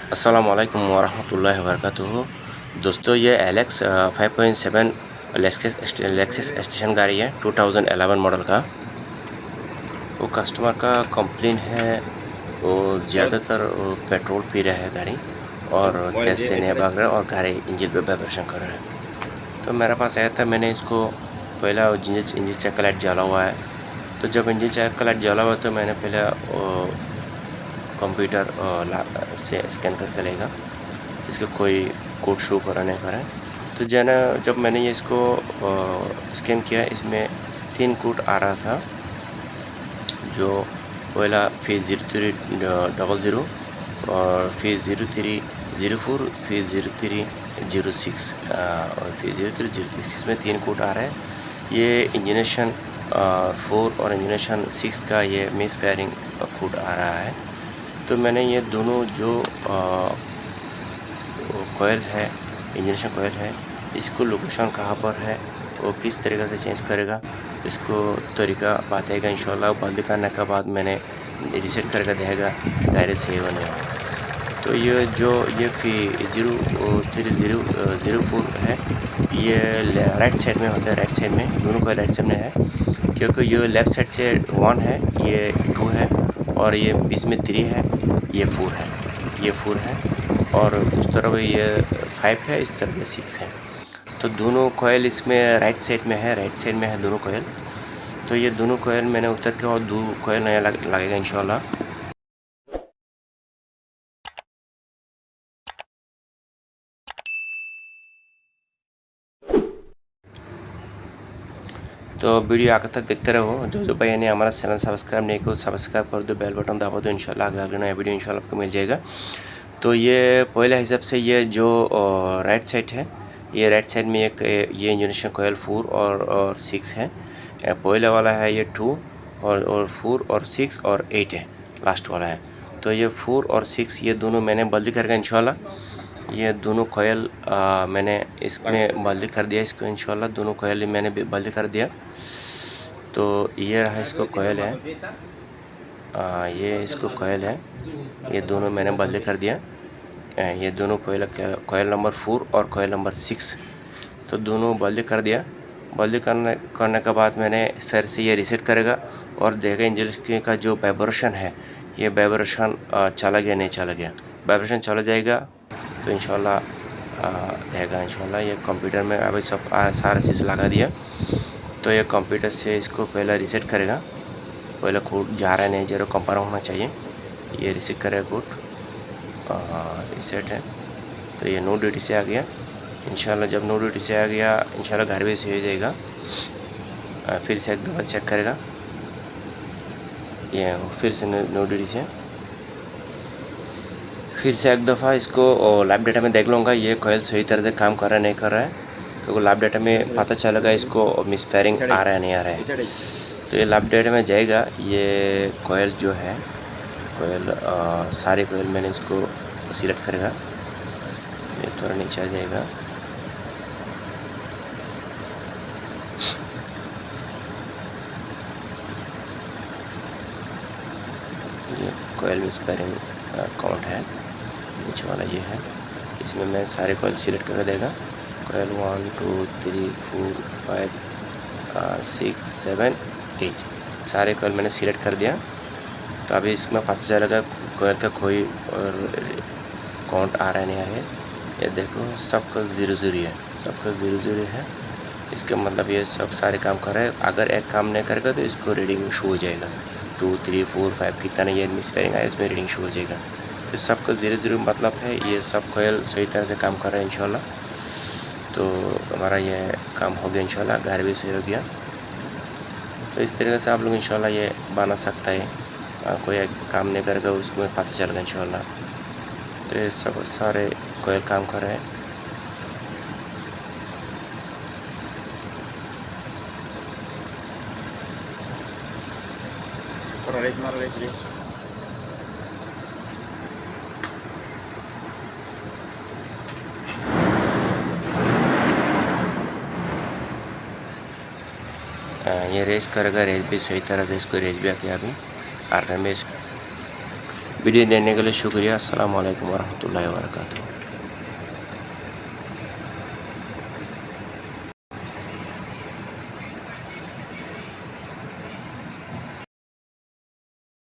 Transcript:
अस्सलाम वालेकुम वरहमतुल्लाहि वबरकातुहू। दोस्तों ये एलेक्स 5.7 लेक्सस स्टेशन गाड़ी है 2011 मॉडल का। वो कस्टमर का कंप्लेन है, वो ज़्यादातर पेट्रोल पी रहा है गाड़ी और तेज़ से नहीं भाग रहा है और गाड़ी इंजन पे वाइब्रेशन कर रहा है। तो मेरे पास आया था, मैंने इसको पहला इंजन चेक का लाइट जला हुआ है। तो जब इंजन चेक का लाइट जला हुआ तो मैंने पहले कंप्यूटर से स्कैन करके लेगा इसका कोई कोड शो करा नहीं करा। तो जब मैंने ये इसको स्कैन किया, इसमें 3 कोड आ रहा था। जो पहला फिर 0300 और फिर 0304 फिर 0306 और फिर 0306 में 3 कोड आ रहा है। ये इंजनेशन 4 और इंजनेशन 6 का ये मिस फायरिंग कोड आ रहा है। तो मैंने ये दोनों जो कोयल है, इंजनेशन कोयल है, इसको लोकेशन कहाँ पर है, वो किस तरीक़े से चेंज करेगा, इसको तरीका बताएगा इंशाल्लाह। बंद करने के बाद मैंने रीसेट करके देगा गाड़ी सही बनेगा। तो ये जो ये 0304 है, ये राइट साइड में होता है, राइट साइड में दोनों कोयल राइट साइड में है, क्योंकि ये लेफ़्ट साइड से 1 है, ये 2 है और ये इसमें 3 है, ये 4 है, ये 4 है और उस तरफ ये 5 है, इस तरफ ये 6 है। तो दोनों कोयल इसमें राइट साइड में है, राइट साइड में है दोनों कोयल। तो ये दोनों कोयल मैंने उतर के और 2 कोयल नया लगेगा इंशाल्लाह। तो वीडियो आगे तक देखते रहो। जो भाई ने हमारा चैनल सब्सक्राइब नहीं किया सब्सक्राइब कर दो, बेल बटन दबा दो, इंशाल्लाह अगला नया वीडियो इंशाल्लाह आपको मिल जाएगा। तो ये पहले हिसाब से ये जो राइट साइड है, ये राइट साइड में एक ये इंजनेशन कोयल 4 और 6 है। पहले वाला है ये 2 और 4 और 6 और 8 है, लास्ट वाला है। तो ये 4 और 6 ये दोनों मैंने बदली करके इंशाल्लाह ये दोनों कोयल मैंने इसमें बदली कर दिया, इसको इंशाल्लाह दोनों कोयल मैंने बदली कर दिया। तो ये रहा इसको कोयल है, ये इसको कोयल है, ये दोनों मैंने बदली कर दिया। ये दोनों कोयल नंबर 4 और कोयल नंबर 6 तो दोनों बदली कर दिया। बदली करने के बाद मैंने फिर से ये रीसेट करेगा और देखेगा इंजन का जो वाइब्रेशन है, ये वाइब्रेशन चला गया नहीं चला गया। वाइब्रेशन चला जाएगा तो इंशाल्लाह रहेगा इंशाल्लाह। ये कंप्यूटर में अभी सब सारा चीज़ लगा दिया। तो ये कंप्यूटर से इसको पहले रीसेट करेगा, पहले कोड जा रहा है नहीं जा रहा कंफर्म होना चाहिए। ये रीसेट करेगा कोड, रीसेट है। तो ये नो ड्यूटी से आ गया इंशाल्लाह। जब नो ड्यूटी से आ गया इंशाल्लाह घर भी सही हो जाएगा। फिर से एक दफ़ा चेक करेगा, ये फिर से नो ड्यूटी से फिर से एक दफ़ा इसको लाइव डाटा में देख लूँगा ये कोयल सही तरह से काम कर रहा है नहीं कर रहा है, क्योंकि लाइव डाटा में पता चलेगा इसको मिस फायरिंग आ रहा है नहीं आ रहा है। तो ये लाइव डाटा में जाएगा, ये कोयल जो है कोयल सारे कोयल मैंने इसको सिलेक्ट करेगा। ये थोड़ा नीचे आ जाएगा, ये कोयल मिस फायरिंग काउंट है, नीचे वाला ये है। इसमें मैं सारे कोयल सिलेक्ट कर देगा, कोयल 1 2 3 4 5 6 7 8 सारे कोयल मैंने सिलेक्ट कर दिया। तो अभी इसमें पता चलेगा कोयल का कोई और काउंट आ रहा है नहीं आ रहा है। ये देखो सबका 0 है, सबका 0 है। इसका मतलब ये सब सारे काम कर रहा है। अगर एक काम नहीं करेगा तो इसको रीडिंग शो हो जाएगा, 2 3 4 5 कितना ये मिस फायरिंग आया इसमें रीडिंग शो हो जाएगा। तो सबका 0 मतलब है ये सब कोयल सही तरह से काम कर रहा है इंशाल्लाह। तो हमारा ये काम हो गया इंशाल्लाह, घर भी सही हो गया। तो इस तरीके से आप लोग इंशाल्लाह ये बना सकता है। कोई एक काम नहीं करेगा उसको पता चलेगा इंशाल्लाह। तो ये सब सारे कोयल काम कर रहे हैं। ये रेस करेगा, रेस भी सही तरह से इसको रेस भी आती है। अभी आरपीएम वीडियो देखने के लिए शुक्रिया। अस्सलाम वालेकुम वरहमतुल्लाहि वबरकातुहू।